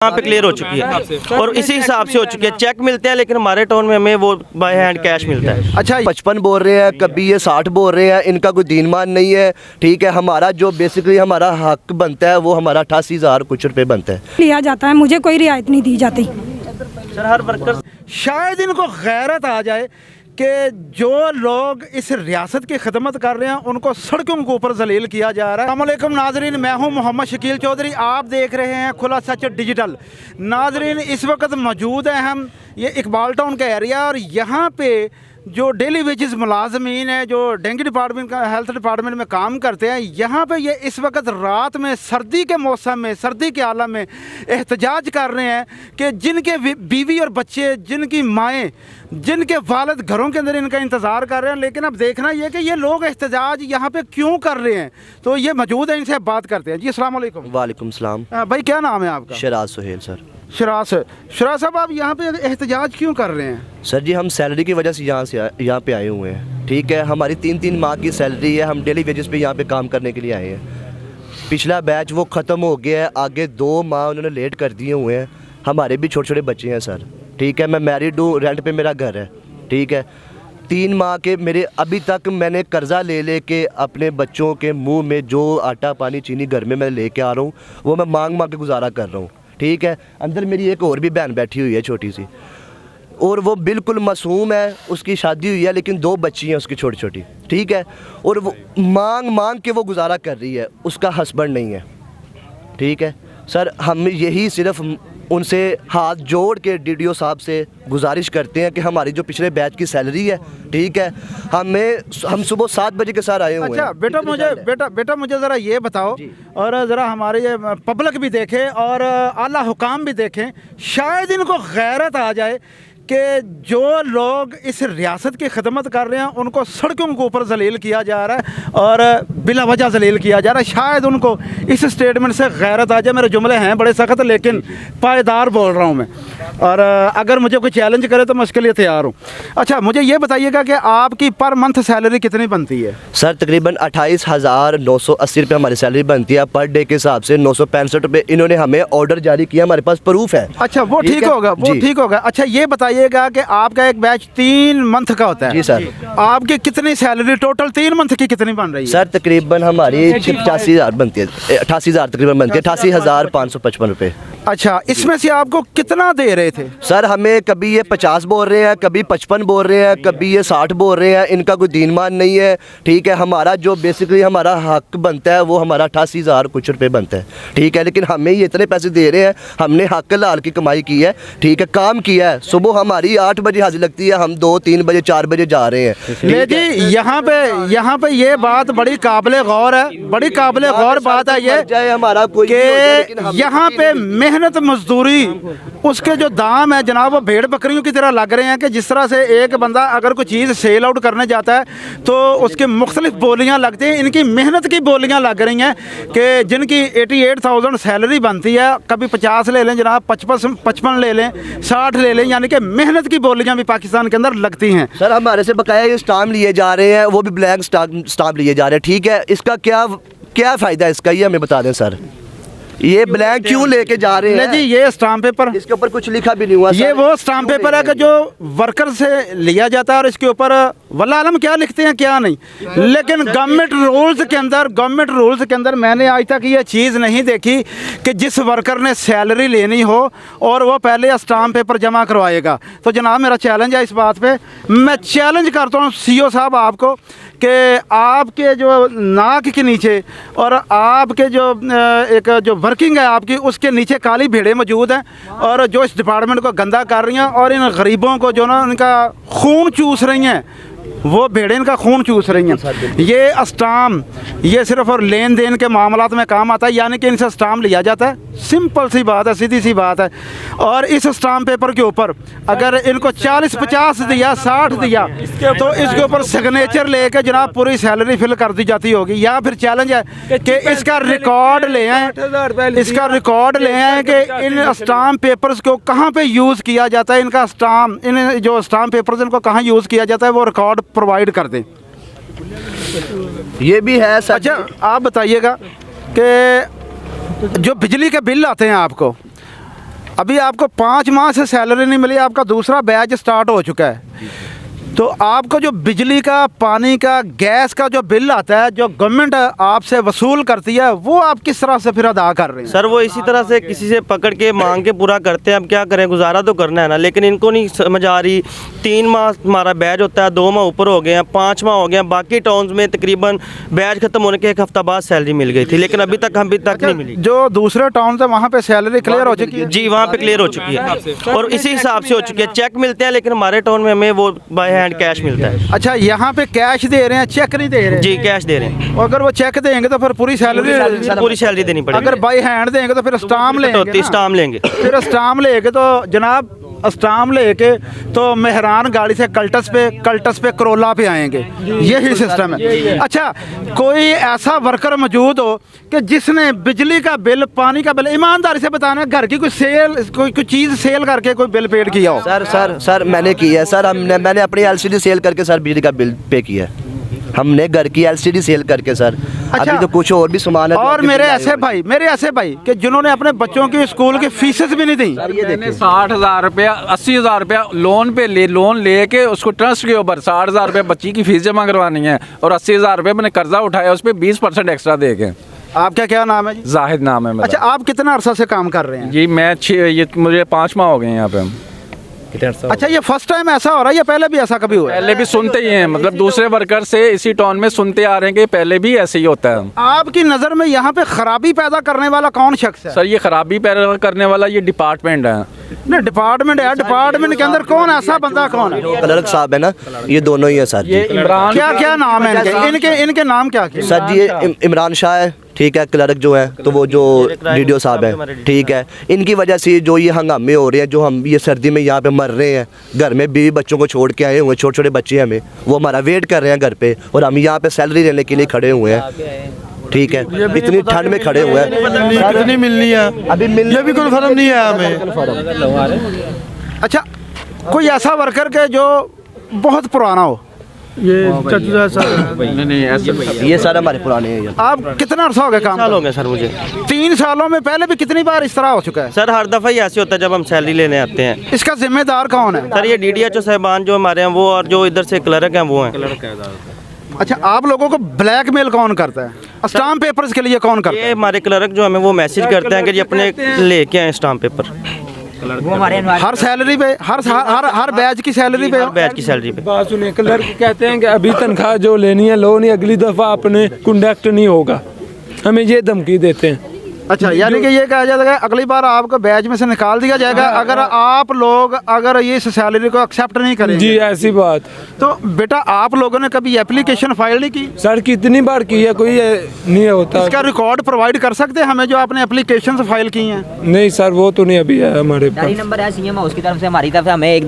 यहाँ पे क्लियर हो चुकी है और इसी हिसाब से हो चुकी है। चेक मिलते हैं लेकिन हमारे टाउन में हमें वो बाय हैंड कैश मिलता है। अच्छा 55 बोल रहे हैं, कभी ये 60 बोल रहे हैं, इनका कोई दीनमान नहीं है। ठीक है, हमारा जो बेसिकली हमारा हक बनता है वो हमारा 88,000 कुछ रुपये बनता है, लिया जाता है। मुझे कोई रियायत नहीं दी जाती। सर हर वर्कर शायद इनको गैरत आ जाए कि जो लोग इस रियासत की खिदमत कर रहे हैं उनको सड़कों के ऊपर जलील किया जा रहा है। अस्सलामुअलैकुम नाजरीन, मैं हूं मोहम्मद शकील चौधरी, आप देख रहे हैं खुला सच डिजिटल। नाजरीन इस वक्त मौजूद हैं हम ये इकबाल टाउन का एरिया और यहाँ पे जो डेली वेजेस मुलाजमीन है जो डेंगू डिपार्टमेंट का हेल्थ डिपार्टमेंट में काम करते हैं, यहाँ पे ये इस वक्त रात में सर्दी के मौसम में सर्दी के आलम में एहतजाज कर रहे हैं कि जिनके बीवी और बच्चे, जिनकी माएँ, जिनके वालिद घरों के अंदर इनका इंतज़ार कर रहे हैं। लेकिन अब देखना ये कि ये लोग एहतजाज यहाँ पे क्यों कर रहे हैं, तो ये मौजूद है, इनसे बात करते हैं। जी अस्सलाम वालेकुम। वालेकुम सलाम। भाई क्या नाम है आपका? शराज सुहेल सर। शराज साहब, आप यहाँ पे एहतजाज क्यों कर रहे हैं? सर जी हम सैलरी की वजह से यहाँ पे आए हुए हैं। ठीक है, हमारी 3-3 माह की सैलरी है, हम डेली वेजेस पे यहाँ पे काम करने के लिए आए हैं। पिछला बैच वो ख़त्म हो गया है, आगे 2 माह उन्होंने लेट कर दिए हुए हैं। हमारे भी छोटे छोटे बच्चे हैं सर। ठीक है, मैं मैरिड हूँ, रेंट पे मेरा घर है। ठीक है, 3 माह के मेरे अभी तक मैंने कर्ज़ा ले के अपने बच्चों के मुंह में जो आटा पानी चीनी घर में मैं लेके आ रहा हूँ वो मैं मांग के गुजारा कर रहा हूँ। ठीक है, अंदर मेरी एक और भी बहन बैठी हुई है छोटी सी, और वो बिल्कुल मासूम है, उसकी शादी हुई है लेकिन 2 बच्ची हैं उसकी छोटी छोटी। ठीक है, और वो मांग के वो गुजारा कर रही है, उसका हस्बैंड नहीं है। ठीक है सर, हम यही सिर्फ उनसे हाथ जोड़ के डीडीओ साहब से गुजारिश करते हैं कि हमारी जो पिछले बैच की सैलरी है, ठीक है, हम सुबह 7 बजे के साथ आए हुए हैं। अच्छा बेटा मुझे ज़रा ये बताओ और ज़रा हमारे ये पब्लिक भी देखे और आला हुकाम भी देखें, शायद इनको गैरत आ जाए कि जो लोग इस रियासत की खिदमत कर रहे हैं उनको सड़कों के ऊपर जलील किया जा रहा है और बिला वजह जलील किया जा रहा है। शायद उनको इस स्टेटमेंट से गैरत आ जाए। मेरे जुमले हैं बड़े सख्त लेकिन पायदार बोल रहा हूँ मैं, और अगर मुझे कोई चैलेंज करे तो मैं उसके लिए तैयार हूँ। अच्छा मुझे ये बताइएगा कि आपकी पर मंथ सैलरी कितनी बनती है? सर तकरीबन 28,980 रुपये हमारी सैलरी बनती है पर डे के हिसाब से। 965 रुपये इन्होंने हमें ऑर्डर जारी किया, हमारे पास प्रूफ है। अच्छा वो ठीक होगा, वो ठीक होगा। अच्छा ये बताइएगा कि आपका एक बैच 3 मंथ का होता है। जी सर। आपकी कितनी सैलरी टोटल 3 मंथ की कितनी बन रही है? सर तकरीबन हमारी 85,000 बनती है, 88,000 तकरीबन बनती है, 88,555 रुपये। अच्छा, इसमें से आपको कितना दे रहे थे? सर हमें कभी ये 50 बोल रहे हैं, कभी 55 बोल रहे हैं, कभी ये 60 बोल रहे हैं, इनका कोई दीनमान नहीं है। ठीक है, हमारा जो बेसिकली हमारा हक बनता है वो हमारा 88,000 कुछ रुपये बनता है। ठीक है, लेकिन हमें ये इतने पैसे दे रहे हैं, हमने हक लाल की कमाई की है। ठीक है, काम किया है, सुबह हमारी 8 बजे हाजिर लगती है, हम 2, 3 बजे 4 बजे जा रहे हैं। ले जी यहाँ पे ये बात बड़ी काबिले गौर है, बड़ी काबिले गौर बात है ये चाहे हमारा कोई यहाँ पे मेहनत मजदूरी उसके जो दाम है जनाब वो भेड़ बकरियों की तरह लग रहे हैं कि जिस तरह से एक बंदा अगर कोई चीज़ सेल आउट करने जाता है तो उसके मुख्तलिफ बोलियाँ लगती हैं। इनकी मेहनत की बोलियाँ लग रही हैं कि जिनकी 88,000 सैलरी बनती है, कभी 50 ले लें जनाब, 55 ले लें, 60 ले लें, यानी कि मेहनत की बोलियाँ भी पाकिस्तान के अंदर लगती हैं। सर हमारे से बकाया ये स्टाम्प लिए जा रहे हैं, वो भी ब्लैंक स्टाम्प लिए जा रहे हैं। ठीक है, इसका क्या फ़ायदा है इसका, ये हमें बता दें सर। ये ब्लैंक क्यों लेके जा रहे हैं? जी ये स्टाम्प पेपर, इसके ऊपर कुछ लिखा भी नहीं हुआ। ये वो स्टाम्प पेपर है कि जो वर्कर से लिया जाता है और इसके ऊपर वल्लाह आलम क्या लिखते हैं क्या नहीं, लेकिन गवर्नमेंट रूल्स के अंदर मैंने आज तक ये चीज़ नहीं देखी कि जिस वर्कर ने सैलरी लेनी हो और वो पहले स्टाम्प पेपर जमा करवाएगा। तो जनाब मेरा चैलेंज है इस बात पे, मैं चैलेंज करता हूँ सीईओ साहब आपको कि आपके जो नाक के नीचे और आपके जो वर्किंग है आपकी उसके नीचे काली भेड़ें मौजूद हैं और जो इस डिपार्टमेंट को गंदा कर रही हैं और इन गरीबों को जो ना उनका खून चूस रही हैं, वो भेड़ें इनका खून चूस रही हैं। ये स्टाम्प ये सिर्फ और लेन देन के मामलात में काम आता है, यानी कि इनसे स्टाम्प लिया जाता है। सिंपल सी बात है, सीधी सी बात है। और इस स्टाम्प पेपर के ऊपर अगर इनको 40-50 दिया, 60 दिया तो इसके ऊपर सिग्नेचर लेके जनाब पूरी सैलरी फिल कर दी जाती होगी। या फिर चैलेंज है कि इसका रिकॉर्ड ले आएँ, कि इन स्टाम्प पेपर्स को कहाँ पे यूज़ किया जाता है, इन जो स्टाम्प पेपर्स इनको कहाँ यूज़ किया जाता है वो रिकॉर्ड प्रोवाइड कर दें। ये भी है सर। अच्छा आप बताइएगा कि जो बिजली के बिल आते हैं आपको, अभी आपको 5 माह से सैलरी नहीं मिली, आपका दूसरा बैच स्टार्ट हो चुका है, तो आपको जो बिजली का, पानी का, गैस का जो बिल आता है, जो गवर्नमेंट आपसे वसूल करती है, वो आप किस तरह से फिर अदा कर रहे हैं? सर वो इसी तरह से किसी से पकड़ के मांग के पूरा करते हैं। अब क्या करें, गुजारा तो करना है ना, लेकिन इनको नहीं समझ आ रही। 3 माह हमारा बैच होता है, 2 माह ऊपर हो गए हैं, 5 माह हो गए हैं। बाकी टाउन्स में तकरीबन बैच खत्म होने के 1 हफ्ता बाद सैलरी मिल गई थी, लेकिन अभी तक नहीं मिली। जो दूसरे टाउन से वहाँ पे सैलरी क्लियर हो चुकी है? जी वहाँ पे क्लियर हो चुकी है और इसी हिसाब से हो चुकी है। चेक मिलते हैं, लेकिन हमारे टाउन में हमें वो बाय हैंड कैश मिलता है। अच्छा, यहाँ पे कैश दे रहे हैं, चेक नहीं दे रहे? जी कैश दे रहे हैं। और अगर वो चेक देंगे तो फिर पूरी सैलरी देनी पड़ेगी। अगर बाई हैंड देंगे तो फिर स्टाम्प लेंगे, स्टाम्प लेंगे। फिर स्टाम्प लेके तो जनाब स्टाम्प लेके तो मेहरान गाड़ी से कल्टस पे करोला पे आएंगे, यही सिस्टम है। अच्छा, कोई ऐसा वर्कर मौजूद हो कि जिसने बिजली का बिल, पानी का बिल, ईमानदारी से बताना, घर की कोई चीज़ सेल करके कोई बिल पेड किया हो? सर मैंने किया है सर, मैंने अपनी एलसीडी सेल करके सर बिजली का बिल पे किया है। हमने घर की एलसीडी सेल करके सर। अच्छा, अभी तो कुछ और भी सामान है। और मेरे ऐसे भाई कि जिन्होंने अपने बच्चों की स्कूल की फीसेस भी नहीं दी। मैंने 60,000 रुपया, 80,000 रुपया लोन लेके उसको ट्रस्ट के ऊपर 60,000 रुपया बच्ची की फीस जमा करवानी है और 80,000 रुपया मैंने कर्जा उठाया, उस पर 20% एक्स्ट्रा दे के। आपका क्या नाम है जी? जाहिद नाम है मेरा। अच्छा, आप कितना अरसा से काम कर रहे हैं? जी मैं मुझे 5 माह हो गए हैं यहाँ पे। अच्छा, ये फर्स्ट टाइम ऐसा हो रहा है या पहले भी ऐसा कभी हुआ है? पहले भी सुनते ही हैं, मतलब दूसरे वर्कर से इसी टाउन में सुनते आ रहे हैं कि पहले भी ऐसे ही होता है। आपकी नज़र में यहाँ पे खराबी पैदा करने वाला कौन शख्स है? सर ये खराबी पैदा करने वाला ये डिपार्टमेंट है। नहीं, डिपार्टमेंट है, डिपार्टमेंट के अंदर कौन ऐसा बंदा कौन है? क्लर्क साहब है ना, ये दोनों ही है सर ये जी। इमरान क्या नाम है इनके नाम क्या? सर जी ये इमरान शाह है, ठीक है। क्लर्क जो है तो वो जो डीडीओ साहब है, ठीक है। इनकी वजह से जो ये हंगामे हो रहे हैं, जो हम ये सर्दी में यहाँ पे मर रहे हैं, घर में बीवी बच्चों को छोड़ के आए हुए हैं, छोटे छोटे बच्चे हैं हमें, वो हमारा वेट कर रहे हैं घर पे, और हम यहाँ पे सैलरी लेने के लिए खड़े हुए हैं, ठीक है। इतनी ठंड में खड़े हुए हैं, कितनी मिलनी है अभी ये भी कन्फर्म नहीं है हमें। अच्छा, कोई ऐसा वर्कर के जो बहुत पुराना हो? ये सारे हमारे पुराने हैं। आप कितना अर्सा हो गया काम? साल हो गए सर मुझे। 3 सालों में पहले भी कितनी बार इस तरह हो चुका है? सर हर दफ़ा ही ऐसे होता है जब हम सैलरी लेने आते हैं। इसका जिम्मेदार कौन है? सर ये डीडीएचओ साहबान जो हमारे हैं वो, और जो इधर से क्लर्क हैं वो हैं। अच्छा, आप लोगों को ब्लैकमेल कौन करता है? स्टाम्प पेपर्स के लिए कौन करता ये हमारे क्लर्क जो हमें वो मैसेज करते हैं कि जी अपने लेके आए स्टाम्प पेपर। है? हर सैलरी पे, हर बैच की सैलरी पे? बैच की सैलरी पे। बात सुनिए, क्लर्क कहते हैं कि अभी तनख्वाह जो लेनी है लो नहीं, अगली दफ़ा अपने कंडक्ट नहीं होगा, हमें ये धमकी देते हैं। अच्छा, यानी कि ये कहा जाता है अगली बार आपको बैच में से निकाल दिया जाएगा अगर आप लोग ये इस सैलरी को एक्सेप्ट नहीं करेंगे। जी ऐसी बात। तो बेटा, आप लोगों ने कभी एप्लीकेशन फाइल नहीं की? सर कितनी बार की है, कोई नहीं होता। इसका रिकॉर्ड प्रोवाइड कर सकते हैं हमें, जो आपने एप्लीकेशन फाइल की हैं? नहीं सर, वो तो नहीं अभी है हमारे पास। नंबर है सीएम हाउस की तरफ से, हमारी तरफ से हमें एक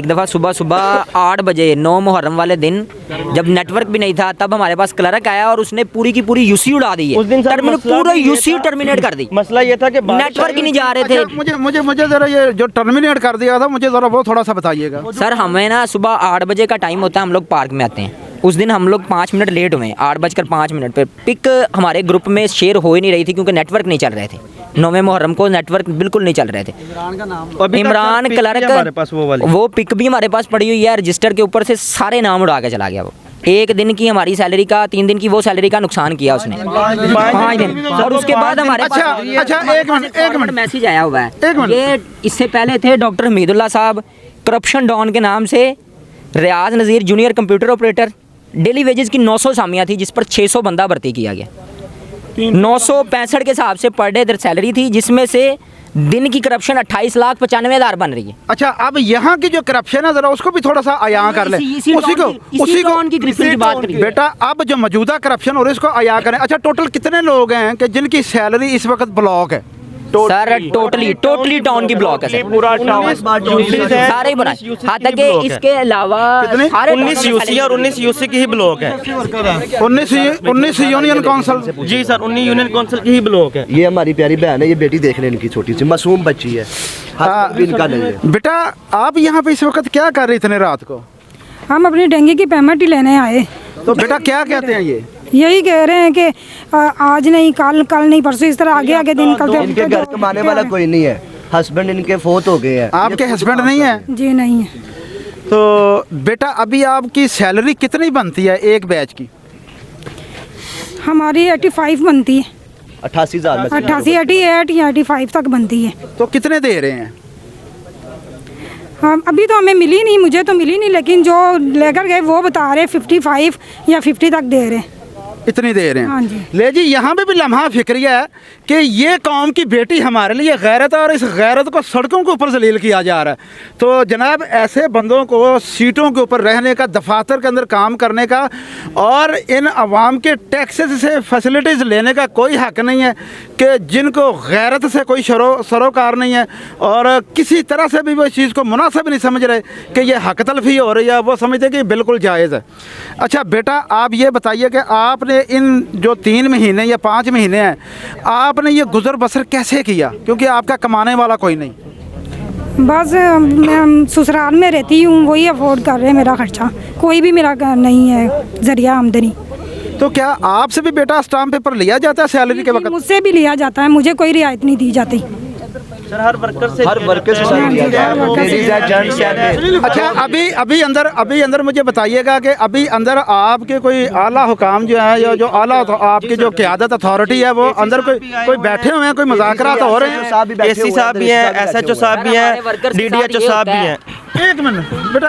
दफ़ा सुबह 8 बजे 9 मुहर्रम वाले दिन, जब नेटवर्क भी नहीं था, तब हमारे पास क्लर्क आया और उसने पूरी की पूरी यूसी उड़ा दी है। उस दिन सर पूरा यूसी टर्मिनेट कर दी। मसला ये था कि नेटवर्क ही नहीं जा रहे थे। अच्छा, मुझे जरा ये जो टर्मिनेट कर दिया था, मुझे जरा वो थोड़ा सा बताइएगा। सर हमें ना सुबह 8 बजे का टाइम होता है, हम लोग पार्क में आते हैं। उस दिन हम लोग 5 मिनट लेट हुए, 8:05 पे। पिक हमारे ग्रुप में शेयर हो ही नहीं रही थी क्योंकि नेटवर्क नहीं चल रहे थे। 9वें मुहर्रम को नेटवर्क बिल्कुल नहीं चल रहे थे। इमरान क्लर्क, वो पिक भी हमारे पास पड़ी हुई है, रजिस्टर के ऊपर से सारे नाम उड़ा के चला गया। वो 1 दिन की हमारी सैलरी का, 3 दिन की वो सैलरी का नुकसान किया उसने, 5 दिन। और उसके बाद हमारे अच्छा, एक मिनट मैसेज आया हुआ है। ये इससे पहले थे डॉक्टर हमीदुल्लाह साहब, करप्शन डॉन के नाम से Riyaz Nazeer junior computer operator. Daily wages की 900 सामियाँ थी, जिस पर 600 बंदा भर्ती किया गया। 965 के हिसाब से पर डे सैलरी थी, जिसमें से दिन की करप्शन 28,95,000 बन रही है। अच्छा, अब यहाँ की जो करप्शन है, जरा उसको भी थोड़ा सा अया कर ले। उसी की बात करिए बेटा। अब जो मौजूदा करप्शन और इसको अया करें। अच्छा, टोटल कितने लोग हैं कि जिनकी सैलरी इस वक्त ब्लॉक है? सर टोटली टाउन की ब्लॉक है सर, पूरा टाउन सारे ही बना। हाँ, तक इसके अलावा 19 यूसी और 19 यूसी की ही ब्लॉक है। 19 यूनियन काउंसिल। जी सर, 19 यूनियन काउंसिल की ही ब्लॉक है। ये हमारी प्यारी बहन है, ये बेटी देख लें, इनकी छोटी सी मासूम बच्ची है, हस्बैंड भी इनका नहीं है। बेटा, आप यहाँ पे इस वक्त क्या कर रहे इतने रात को? हम अपनी डेंगू की पेमेंट ही लेने आए। तो बेटा क्या कहते हैं ये? यही कह रहे हैं कि आज नहीं, कल नहीं, परसों, इस तरह आगे दिन निकलते हैं। इनके घर कमाने वाला कोई नहीं है, हस्बैंड इनके फोत हो गए हैं। आपके हस्बैंड नहीं है? जी नहीं है। तो बेटा अभी आपकी सैलरी कितनी बनती है एक बैच की? हमारी 85 बनती है, 88,000 में 88, 88 या 85 तक बनती है। तो कितने दे रहे हैं? हम अभी तो हमें मिली नहीं, मुझे तो मिली नहीं, लेकिन जो लेकर गए वो बता रहे 55 या 50 तक दे रहे हैं। इतनी दे रहे हैं? हाँ जी। ले जी, यहाँ पे भी लम्हा फिक्रिया है कि ये कौम की बेटी हमारे लिए गैरत है और इस गैरत को सड़कों के ऊपर जलील किया जा रहा है। तो जनाब ऐसे बंदों को सीटों के ऊपर रहने का, दफातर के अंदर काम करने का और इन अवाम के टैक्सेस से फैसिलिटीज़ लेने का कोई हक नहीं है कि जिनको गैरत से कोई सरोकार नहीं है और किसी तरह से भी वो इस चीज़ को मुनासिब नहीं समझ रहे कि ये हक तलफी हो रही है, वो समझते कि बिल्कुल जायज़ है। अच्छा बेटा आप ये बताइए कि आपने इन जो 3 महीने या 5 महीने हैं आपने ये गुजर बसर कैसे किया, क्योंकि आपका कमाने वाला कोई नहीं? बस मैं ससुराल में रहती हूँ, वही अफोर्ड कर रहे हैं मेरा खर्चा, कोई भी मेरा नहीं है जरिया आमदनी। तो क्या आपसे भी बेटा स्टाम्प पेपर लिया जाता है सैलरी के वक्त? मुझसे भी लिया जाता है, मुझे कोई रियायत नहीं दी जाती। सर हर वर्कर से सैलरी लिया जाए, लेडीज है, जेंट्स है। अच्छा अभी अंदर मुझे बताइएगा कि अभी अंदर आपके कोई आला हुकाम जो है या जो आला आपकी जो क़यादत अथॉरिटी है वो अंदर कोई बैठे हुए हैं, कोई मुज़ाकरात हो रहे हैं? एसी साहब भी हैं, SHO साहब भी हैं, DDHO साहब भी हैं। एक मिनट बेटा,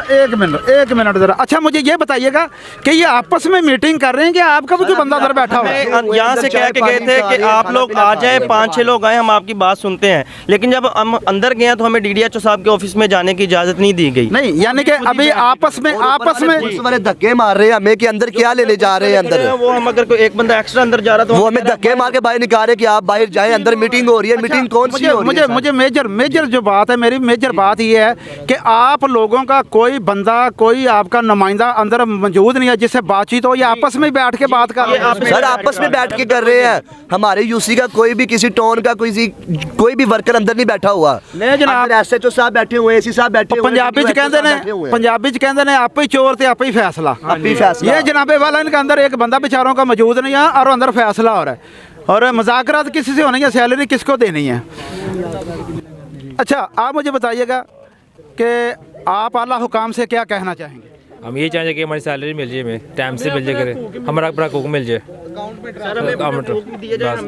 एक मिनट ज़रा। अच्छा मुझे ये बताइएगा कि ये आपस में मीटिंग कर रहे हैं कि आपका भी कोई बंदा अंदर बैठा हुआ है? यहाँ से कह के गए थे कि आप लोग आ जाए, 5-6 लोग आए, हम आपकी बात सुनते हैं, लेकिन जब हम अंदर गए तो हमें DDHO साहब के ऑफिस में जाने की इजाज़त नहीं दी गई। नहीं, यानी कि अभी आपस में पुलिस वाले धक्के मार रहे हैं हमें कि अंदर क्या लेने जा रहे हैं अंदर। वो हम अगर कोई एक बंदा एक्स्ट्रा अंदर जा रहा तो वो हमें धक्के मार के बाहर निकाल रहे कि आप बाहर जाएं, अंदर मीटिंग हो रही है। मीटिंग कौन सी हो रही है? मुझे मेजर जो बात है, मेरी मेजर बात ये है कि आप लोगों का कोई बंदा, कोई आपका नुमाइंदा अंदर मौजूद नहीं है जिससे बातचीत हो, या आपस में बैठ के बात कर रहे हैं? सर आपस में बैठ के कर रहे हैं। हमारे यूसी का कोई भी किसी टोन का कोई भी वर्कर अंदर नहीं बैठा हुआ। नहीं जनाब, SHO साहब बैठे हुए, AC साहब बैठे हुए, पंजाबी च कहते हैं आप ही चोर थे आप ही फैसला। ये जनाबे वाला इनके अंदर एक बंदा बेचारों का मौजूद नहीं है और अंदर फैसला हो रहा है और मज़ाकरात किसी से होनी है, सैलरी किसको देनी है? अच्छा आप मुझे बताइएगा कि आप आला हुकाम से क्या कहना चाहेंगे? हम ये चाहेंगे कि हमारी सैलरी मिल जाए, हमें टाइम से मिल जाए, करे हमारा अपना कुक मिल जाए।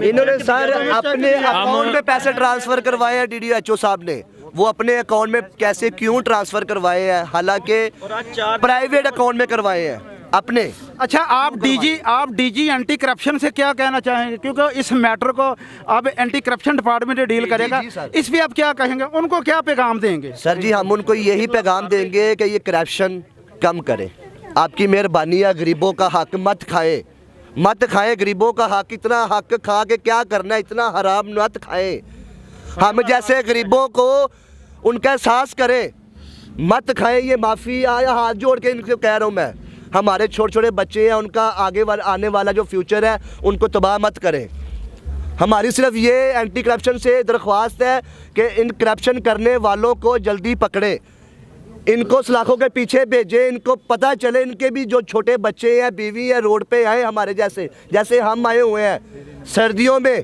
इन्होंने सर अपने अकाउंट में पैसे ट्रांसफर करवाए हैं DDHO साहब ने, वो अपने अकाउंट में कैसे क्यों ट्रांसफर करवाए हैं, हालांकि प्राइवेट अकाउंट में करवाए हैं अपने। अच्छा आप DG एंटी करप्शन से क्या कहना चाहेंगे, क्योंकि इस मैटर को अब एंटी करप्शन डिपार्टमेंट डील करेगा, इस पे आप क्या कहेंगे, उनको क्या पैगाम देंगे? सर जी हम उनको यही पैगाम देंगे कि ये करप्शन कम करें, आपकी मेहरबानी है, गरीबों का हक मत खाएं, गरीबों का हक, इतना हक खा के क्या करना है, इतना हराम मत खाएं। हम जैसे गरीबों को उनका एहसास करें, मत खाएं, ये माफ़ी आया हाथ जोड़ के इनको कह रहा हूँ मैं। हमारे छोटे छोटे बच्चे हैं, उनका आने वाला जो फ्यूचर है उनको तबाह मत करें। हमारी सिर्फ ये एंटी करप्शन से दरख्वास्त है कि इन करप्शन करने वालों को जल्दी पकड़े, इनको सलाखों के पीछे भेजें, इनको पता चले इनके भी जो छोटे बच्चे हैं, बीवी है, रोड पे आए हमारे जैसे हम आए हुए हैं सर्दियों में,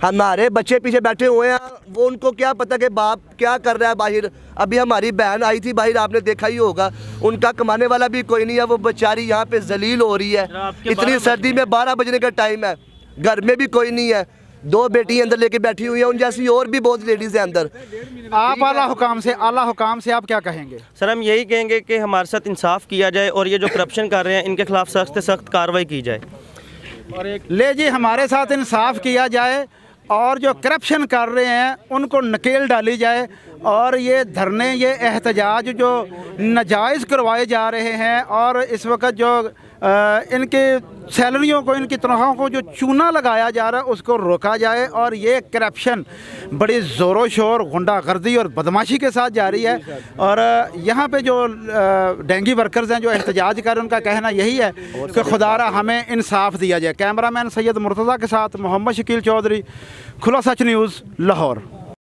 हमारे बच्चे पीछे बैठे हुए हैं, वो उनको क्या पता कि बाप क्या कर रहा है बाहर। अभी हमारी बहन आई थी बाहर, आपने देखा ही होगा, उनका कमाने वाला भी कोई नहीं है, वो बेचारी यहाँ पे जलील हो रही है। इतनी सर्दी में 12 बजने का टाइम है, घर में भी कोई नहीं है, 2 बेटी अंदर लेके बैठी हुई है, उन जैसी और भी बहुत लेडीज़ हैं अंदर। आप आला हुकाम से आप क्या कहेंगे? सर हम यही कहेंगे कि हमारे साथ इंसाफ किया जाए और ये जो करप्शन कर रहे हैं इनके खिलाफ सख्त से सख्त कार्रवाई की जाए। ले जी हमारे साथ इंसाफ किया जाए और जो करप्शन कर रहे हैं उनको नकेल डाली जाए और ये धरने, ये एहतजाज जो नाजायज़ करवाए जा रहे हैं और इस वक्त जो इनके सैलरियों को, इनकी तनख्वाहों को जो चूना लगाया जा रहा है उसको रोका जाए और ये करप्शन बड़ी ज़ोरों शोर, गुंडागर्दी और बदमाशी के साथ जारी है। और यहाँ पे जो डेंगी वर्कर्स हैं जो एहतजाज कर रहे हैं, उनका कहना यही है कि खुदारा हमें इंसाफ दिया जाए। कैमरामैन सैयद मुर्तज़ा के साथ मोहम्मद शकील चौधरी, खुला सच न्यूज़, लाहौर।